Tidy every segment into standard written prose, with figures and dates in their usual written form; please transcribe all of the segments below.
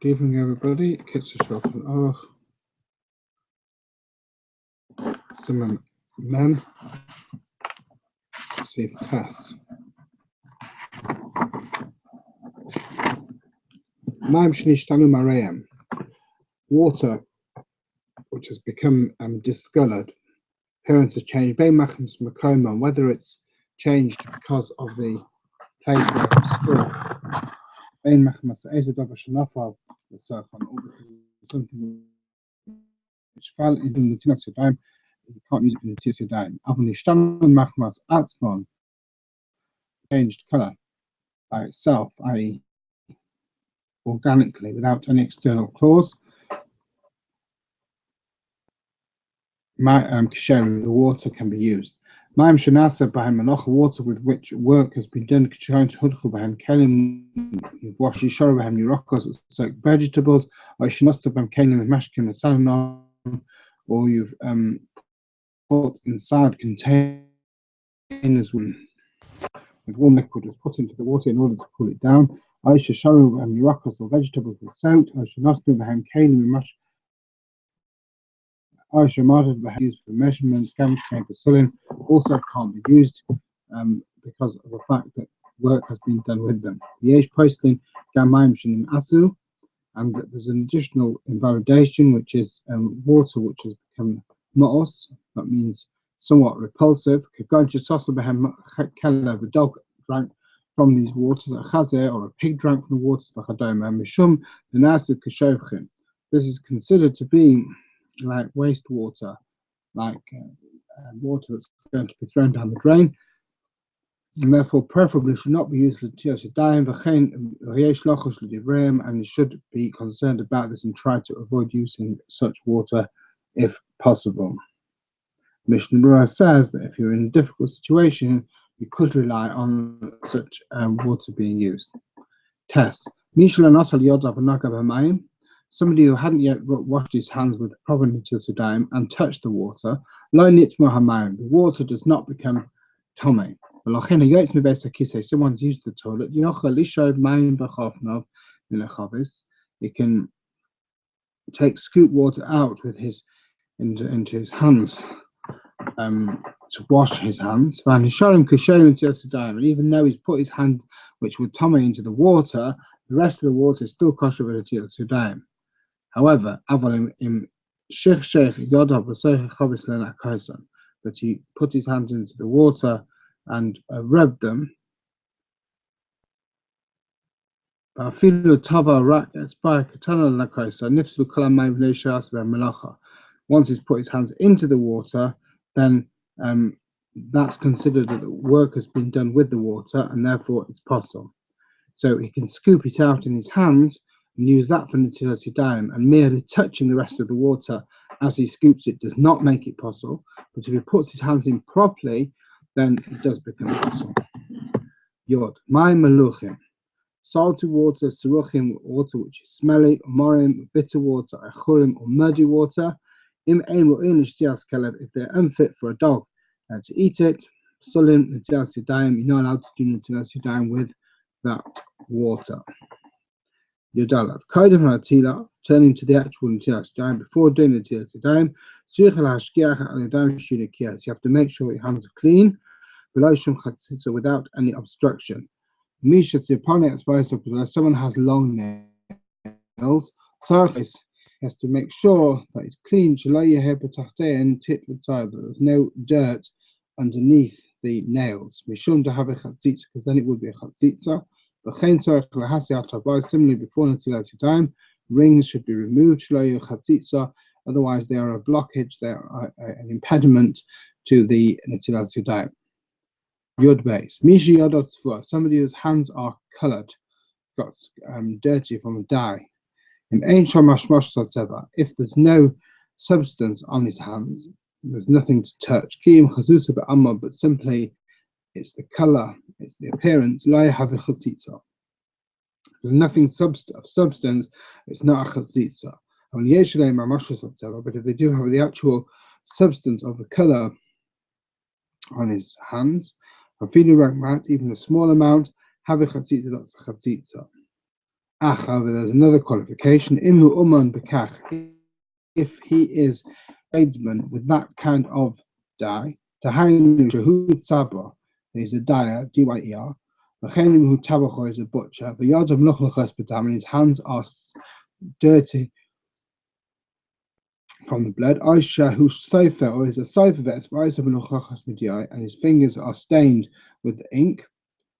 Good evening, everybody. Kitzur Shulchan Aruch, Siman Men, Sif Chas. Maim Shnishtaну Mareim. Water which has become discolored. Appearance has changed. Bein Machmas Makoma, whether it's changed because of the place where it's stored. Bein Machmas Ezadov Shanafal, or because it's something which fell into the Tilas Yadayim, you can't use it in the Tilas Yadayim. Avon Nishtaну Machmas Atzmon, changed colour by itself, i.e., organically, without any external cause. The water can be used. Maim Shanasa Bahem Manocha, water with which work has been done, Kelim, you've washed Yishor Bahem Yurokos, so vegetables, or Shanasta Bahem Kelim, Mashkim, and Salanon, or you've put inside containers with warm liquid was put into the water in order to cool it down. Aisha Sharu and Yurokos, or vegetables with soaked, or Shanasta Bahem Kelim, and Mashkim. Used for measurements, also can't be used because of the fact that work has been done with them. Yesh posting Gamaim Shinim Asu, and there's an additional invalidation, which is water which has become Ma'os, that means somewhat repulsive. The dog drank from these waters, a chazer, or a pig drank from the waters, this is considered to be like wastewater, like water that's going to be thrown down the drain, and therefore preferably should not be used for Tilas Yadayim, and you should be concerned about this and try to avoid using such water if possible. Mishnah Berurah says that if you're in a difficult situation, you could rely on such water being used. Test. Somebody who hadn't yet washed his hands with the proper Tilas Yadayim and touched the water, the water does not become tomei. Someone's used the toilet, he can scoop water out with into his hands to wash his hands. And even though he's put his hand, which would tomei, into the water, the rest of the water is still kosher with the Tilas Yadayim. However, but he put his hands into the water and rubbed them. Once he's put his hands into the water, then that's considered that the work has been done with the water, and therefore it's possible. So he can scoop it out in his hands and use that for Tilas Yadayim, and merely touching the rest of the water as he scoops it does not make it possible. But if he puts his hands in properly, then it does become possible. Yod, my maluchim, salty water, seruchim, water which is smelly, morim, bitter water, achurim, or muddy water. If they're unfit for a dog to eat it, sulim, Tilas Yadayim, you're not allowed to do Tilas Yadayim with that water. Yodalav. Turning to the actual Tilas Yadayim, before doing the Tilas Yadayim, you have to make sure your hands are clean, without any obstruction. Someone has long nails, so he has to make sure that it's clean, that there's no dirt underneath the nails, because then it would be a chatzitza. Similarly, before Tilas Yadayim, rings should be removed, otherwise they are a blockage, they are an impediment to the Tilas Yadayim. Yod base. Somebody whose hands are coloured, got dirty from a dye. If there's no substance on his hands, there's nothing to touch, but simply it's the colour, it's the appearance. There's nothing of substance, it's not a chatzitza. But if they do have the actual substance of the colour on his hands, even a small amount, have a chatzitza, that's a chatzitza. However, there's another qualification. Imhu uman bekach. If he is tradesman with that kind of dye, tahainu shehu tzabra, he's a dyer, D-Y-E-R. V'chenim hu tabacho is a butcher. V'yadav nuchlachas b'dam, and his hands are dirty from the blood. Aisha hu sofer, or is a sofer v'esba'isa v'nuchlachas b'di, and his fingers are stained with ink.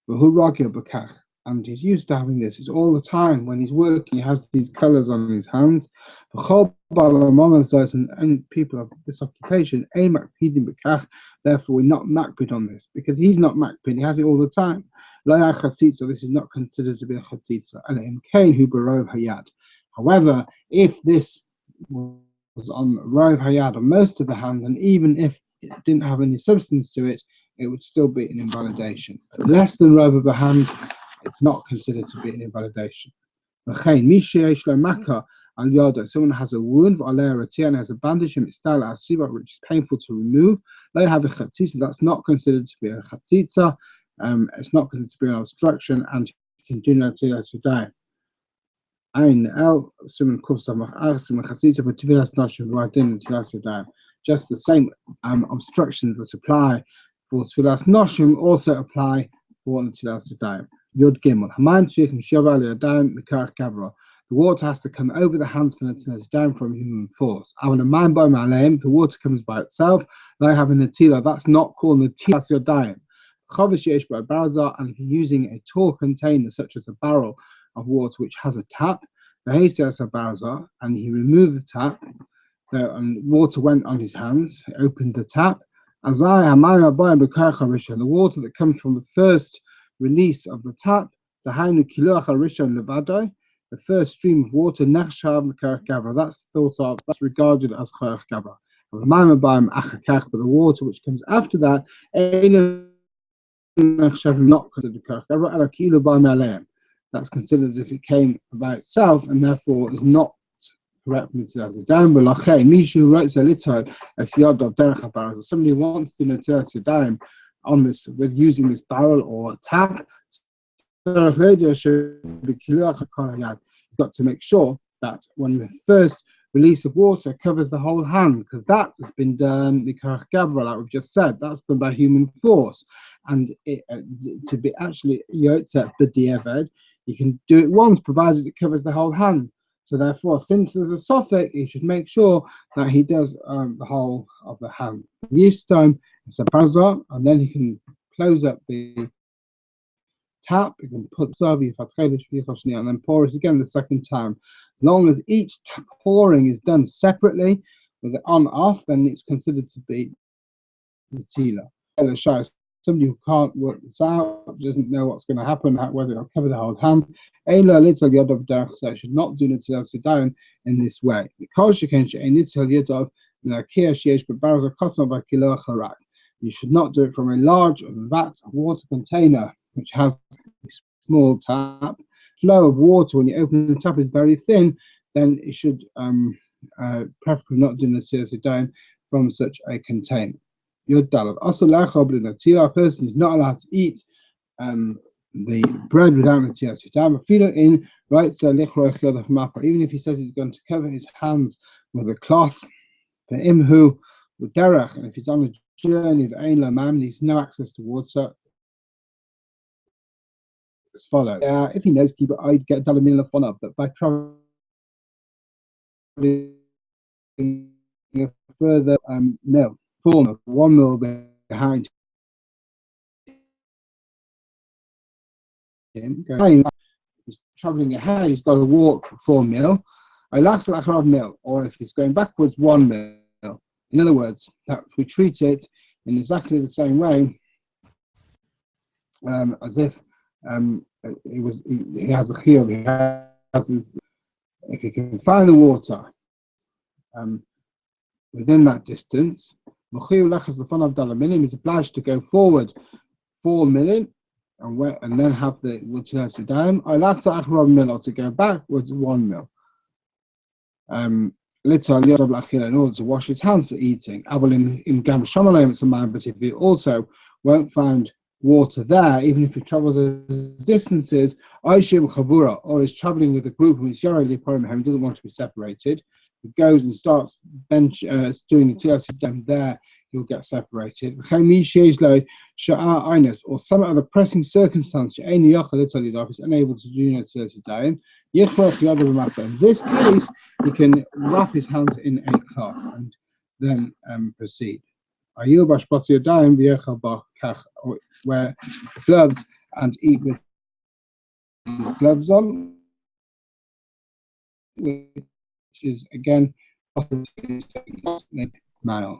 V'hu ragil b'kach. And he's used to having this. It's all the time when he's working. He has these colours on his hands. And people of this occupation, therefore we're not makpid on this because he's not makpid. He has it all the time. So this is not considered to be a chatzitza. However, if this was on rov hayad on most of the hand, and even if it didn't have any substance to it, it would still be an invalidation. Less than rov of the hand, it's not considered to be an invalidation. Someone has a wound and has a bandage which is painful to remove. That's not considered to be a chatzitza. It's not considered to be an obstruction, and you can do natilas yadayim. Just the same obstructions that apply for tfilas noshim also apply for natilas yadayim. Yod Gimel. The water has to come over the hands for natilas yadayim from human force. The water comes by itself. They have a natila. That's not called natilas yadayim. And if you're using a tall container such as a barrel of water which has a tap, and he removed the tap, and water went on his hands, he opened the tap. The water that comes from the first release of the tap, the first stream of water, that's thought of, that's regarded as cherech gabra. But the water which comes after that, not considered cherech gabra. That's considered as if it came by itself, and therefore is not correct for natilas yadayim. But somebody who wants to do natilas yadayim on this with using this barrel or tap, you've got to make sure that when the first release of water covers the whole hand, because that has been done the cherech gabra, like we've just said, that's done by human force, and to be actually yotze b'diavad, you can do it once provided it covers the whole hand. So therefore, since there's a suffix, he should make sure that he does the whole of the hand. This time it's a baza, and then he can close up the tap. You can put savi and then pour it again the second time. As long as each pouring is done separately with it on off, then it's considered to be natila. Somebody who can't work this out, doesn't know what's going to happen, whether it'll cover the whole hand, so should not do natilas yadayim in this way. You should not do it from a large vat water container which has a small tap. Flow of water when you open the tap is very thin, then it should preferably not do natilas yadayim from such a container. A person is not allowed to eat the bread without natilas yadayim. Even if he says he's going to cover his hands with a cloth, and if he's on a journey of he's no access to water, as follows. If he knows keep it, I'd get $1 fun up, but by traveling a further mil, 4 mil, 1 mil behind him, he's traveling ahead, he's got to walk 4 mil, or if he's going backwards 1 mil. In other words, that we treat it in exactly the same way as if he has a chiyuv. If he can find the water within that distance, he's obliged to go forward 4 million and then have the natilas yadayim, or to go backwards 1 mil. In order to wash his hands for eating. But if he also won't find water there, even if he travels those distances, Aishim Chavura, or is traveling with a group who is Yara Liparim, who doesn't want to be separated, he goes and starts doing the Tzilas Yadayim there, he'll get separated. Or some other pressing circumstance, is unable to do Tzilas Yadayim. In this case, he can wrap his hands in a cloth and then proceed. Wear gloves and eat with gloves on, which is again male.